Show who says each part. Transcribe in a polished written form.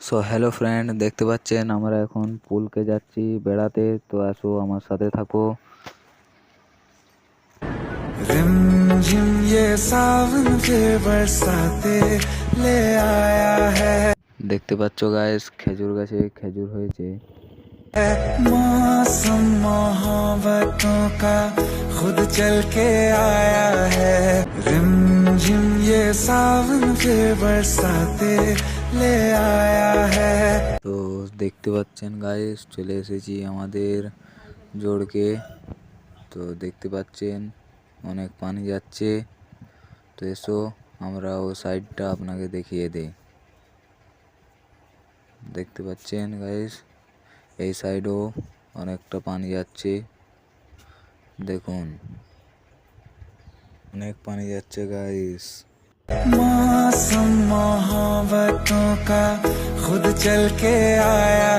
Speaker 1: So hello friend, দেখতে পাচ্ছেন আমরা এখন পুলকে যাচ্ছি বেড়াতে। তো আসো আমার সাথে থাকো।
Speaker 2: रिम झिम ये सावन फिर बरसाते ले आया है।
Speaker 1: দেখতে পাচ্ছ গাইস, খেজুর গাছে খেজুর হয়েছে।
Speaker 2: मौसम मोहब्बतों का खुद चल के आया है। रिम झिम ये सावन फिर बरसाते ले आया है।
Speaker 1: তো দেখতে পাচ্ছেন গাইস, চলে এসেছি আমাদের জোড়কে। তো দেখতে পাচ্ছেন অনেক পানি যাচ্ছে। তো এসো আমরা ও সাইডটা আপনাকে দেখিয়ে দেই। দেখতে পাচ্ছেন গাইস, এই সাইডও অনেকটা পানি যাচ্ছে। দেখুন, অনেক পানি যাচ্ছে গাইস।
Speaker 2: मौसम मोहब्बतों का खुद चल के आया